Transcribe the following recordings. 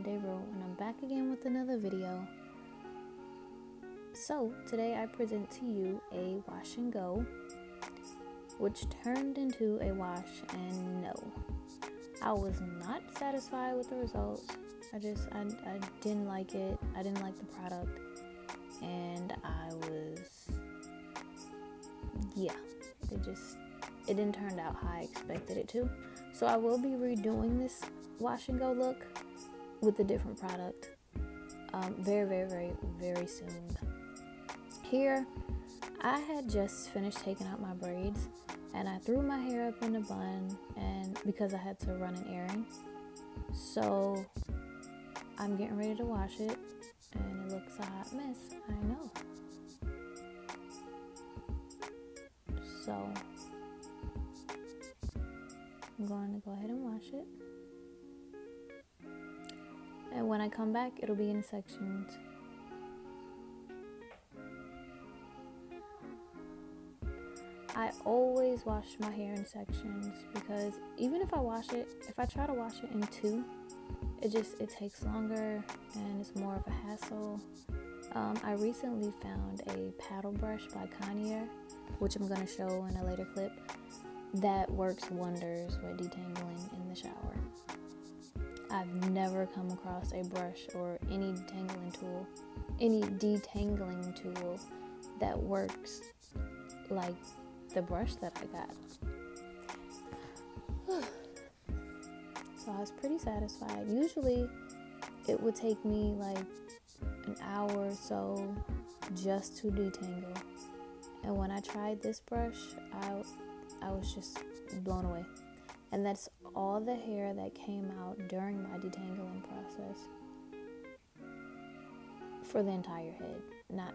Everyday Rule, and I'm back again with another video. So today I present to you a wash and go, which turned into a wash and no. I was not satisfied with the results. I didn't like it. I didn't like the product, and it didn't turn out how I expected it to. So I will be redoing this wash and go look with a different product very soon. Here, I had just finished taking out my braids, and I threw my hair up in a bun, and because I had to run an errand, so I'm getting ready to wash it, and it looks a hot mess. I know. So I'm going to go ahead and wash it, and when I come back, it'll be in sections. I always wash my hair in sections because even if I try to wash it in two, it takes longer and it's more of a hassle. I recently found a paddle brush by Conair, which I'm going to show in a later clip, that works wonders with detangling in the shower. I've never come across a brush or any detangling tool that works like the brush that I got. So I was pretty satisfied. Usually it would take me like an hour or so just to detangle, and when I tried this brush, I was just blown away. And that's all the hair that came out during my detangling process for the entire head, not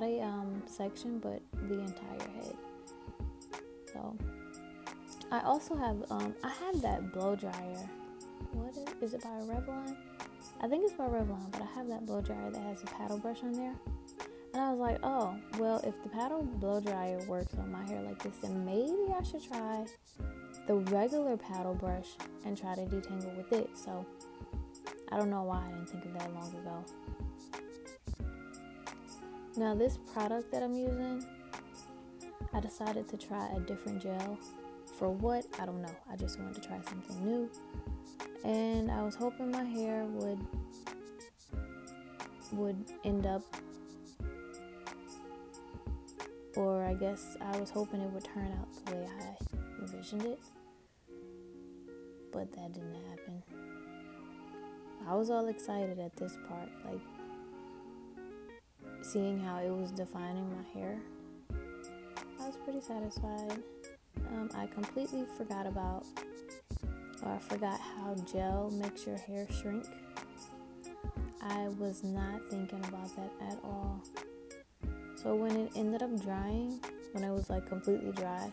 a section, but the entire head. So I also have I have that blow dryer. What is it, by Revlon? I think it's by Revlon, but I have that blow dryer that has a paddle brush on there. And I was like, oh, well, if the paddle blow dryer works on my hair like this, then maybe I should try the regular paddle brush and try to detangle with it. So I don't know why I didn't think of that long ago. Now this product that I'm using, I decided to try a different gel. For what? I don't know. I just wanted to try something new. And I was hoping my hair would end up, or I guess I was hoping it would turn out the way I envisioned it. But that didn't happen. I was all excited at this part, like seeing how it was defining my hair. I was pretty satisfied. I completely forgot how gel makes your hair shrink. I was not thinking about that at all. So when it ended up drying, when it was like completely dry,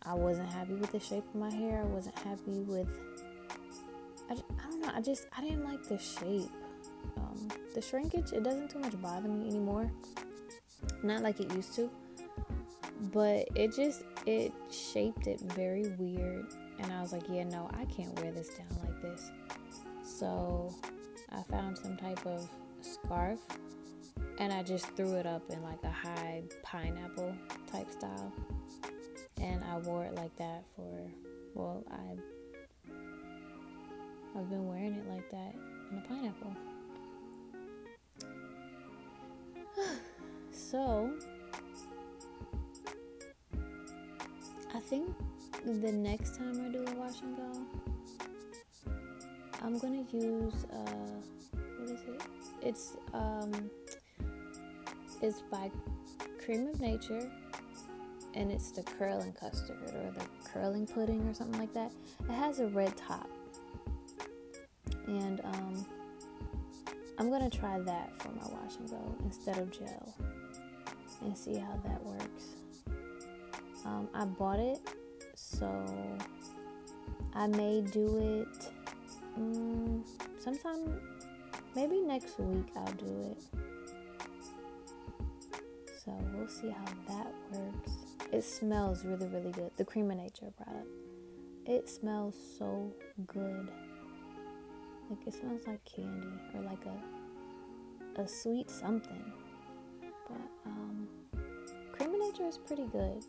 I wasn't happy with the shape of my hair. I wasn't happy with, I don't know, I didn't like the shape. The shrinkage, it doesn't too much bother me anymore. Not like it used to. But it shaped it very weird. And I was like, yeah, no, I can't wear this down like this. So I found some type of scarf, and I just threw it up in like a high pineapple type style. And I wore it like that I've been wearing it like that in a pineapple. So I think the next time I do a wash and go, I'm gonna use what is it? It's by Cream of Nature, and it's the curling custard or the curling pudding or something like that. It has a red top, and I'm gonna try that for my wash and go instead of gel and see how that works. I bought it, so I may do it sometime, maybe next week I'll do it. So we'll see how that works. It smells really good. The Cream of Nature product. It smells so good. Like it smells like candy or like a sweet something. But Cream of Nature is pretty good.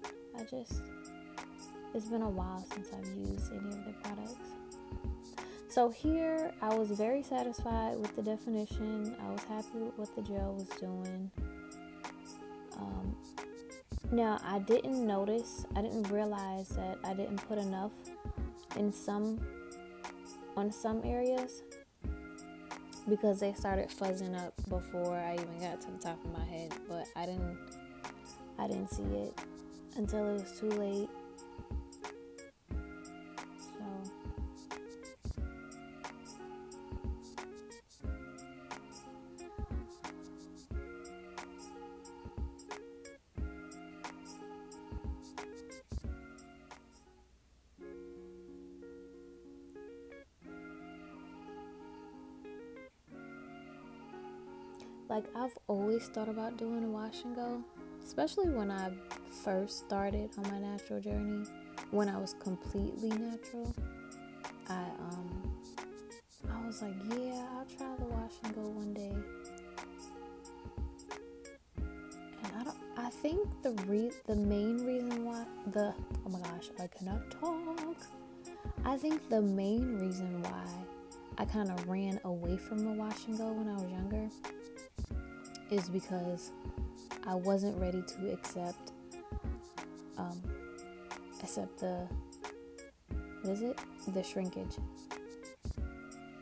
It's been a while since I've used any of the products. So here, I was very satisfied with the definition. I was happy with what the gel was doing. Now, I didn't realize that I didn't put enough on some areas because they started fuzzing up before I even got to the top of my head. But I didn't see it until it was too late. Like, I've always thought about doing a wash and go, especially when I first started on my natural journey. When I was completely natural, I was like, yeah, I'll try the wash and go one day. And I think the main reason why oh my gosh, I cannot talk. I think the main reason why I kind of ran away from the wash and go when I was younger is because I wasn't ready to accept the shrinkage.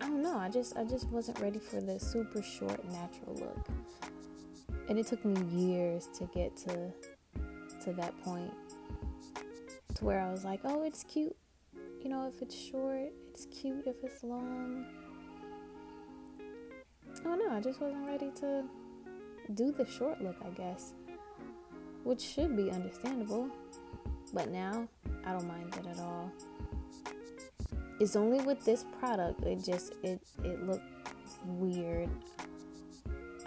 I don't know, I just wasn't ready for the super short natural look. And it took me years to get to that point, to where I was like, oh, it's cute, if it's short, it's cute if it's long. I don't know, I just wasn't ready to do the short look, I guess, which should be understandable. But now I don't mind it at all. It's only with this product it looked weird.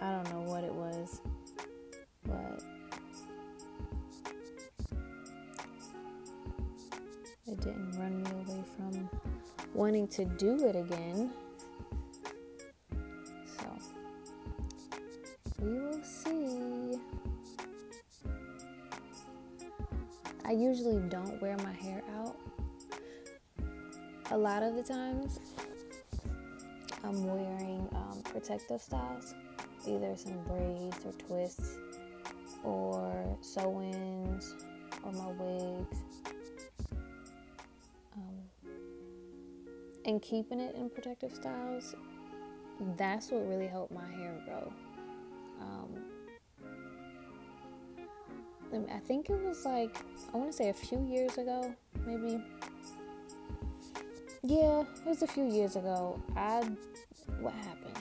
I don't know what it was, but it didn't run me away from wanting to do it again. So we will see. I usually don't wear my hair out. A lot of the times I'm wearing protective styles, either some braids or twists or sew-ins or my wigs. And keeping it in protective styles, that's what really helped my hair grow. I think it was I want to say a few years ago, maybe. Yeah, it was a few years ago. What happened?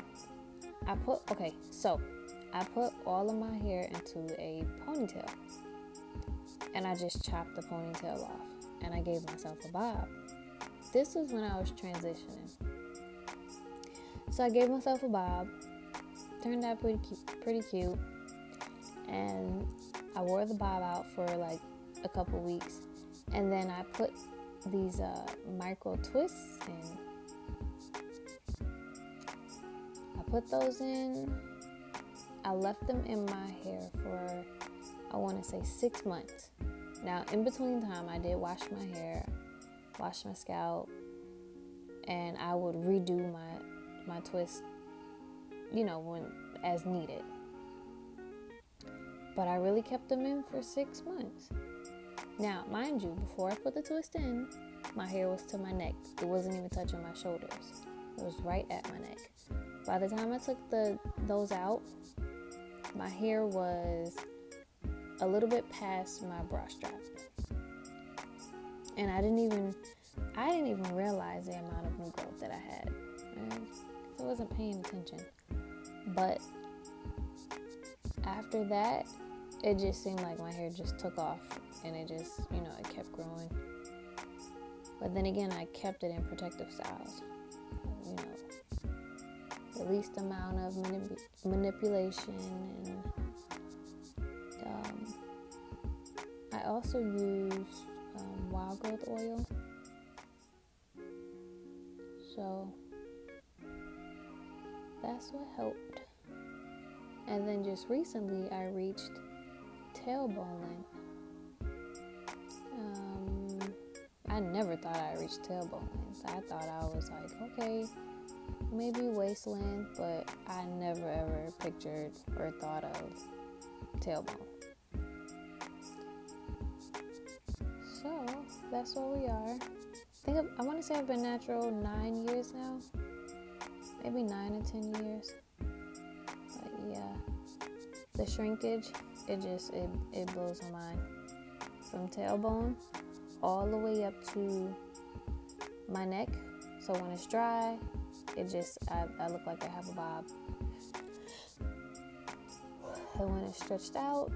I put all of my hair into a ponytail. And I just chopped the ponytail off. And I gave myself a bob. This was when I was transitioning. So I gave myself a bob. Turned out pretty cute. And I wore the bob out for a couple weeks. And then I put these micro twists in. I put those in. I left them in my hair for, I want to say 6 months. Now, in between time, I did wash my hair, wash my scalp, and I would redo my twist, when as needed. But I really kept them in for 6 months. Now, mind you, before I put the twist in, my hair was to my neck. It wasn't even touching my shoulders. It was right at my neck. By the time I took those out, my hair was a little bit past my bra strap. And I didn't even realize the amount of new growth that I had. I wasn't paying attention. But after that, it just seemed like my hair just took off, and it just, it kept growing. But then again, I kept it in protective styles. The least amount of manipulation, and I also use wild growth oil. So that's what helped. And then just recently I reached tailbone length. I never thought I reached tailbone length. I thought I was like, okay, maybe waist length, but I never ever pictured or thought of tailbone. So that's where we are. I want to say I've been natural 9 years now, maybe 9 or 10 years. But yeah, the shrinkage, it blows my mind. From tailbone all the way up to my neck. So when it's dry, I look like I have a bob. And when it's stretched out,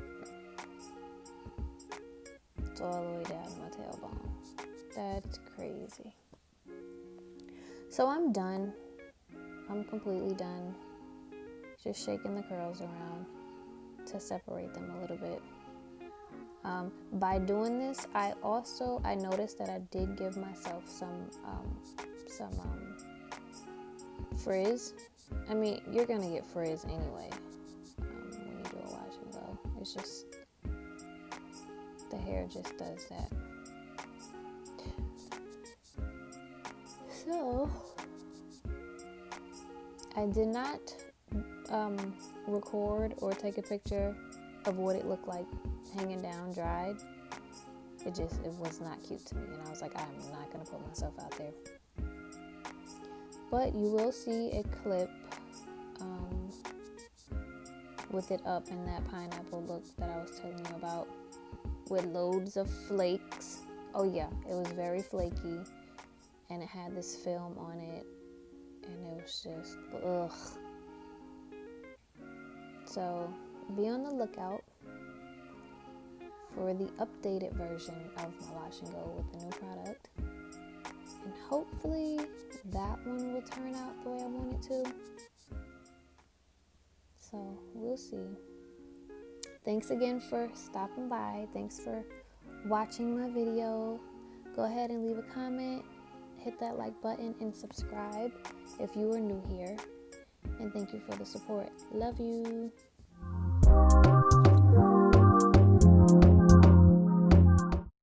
it's all the way down to my tailbone. That's crazy. So I'm done. I'm completely done. Just shaking the curls around to separate them a little bit. By doing this, I noticed that I did give myself some frizz. I mean, you're gonna get frizz anyway when you do a wash and go. It's just the hair just does that. So I did not record or take a picture of what it looked like hanging down dried. It was not cute to me, and I was like, I'm not gonna put myself out there. But you will see a clip with it up in that pineapple look that I was telling you about, with loads of flakes. Oh yeah, it was very flaky, and it had this film on it, and it was just ugh. So be on the lookout for the updated version of my wash and go with the new product, and hopefully that one will turn out the way I want it to. So we'll see. Thanks again for stopping by. Thanks for watching my video. Go ahead and leave a comment, hit that like button, and subscribe if you are new here. And thank you for the support. Love you.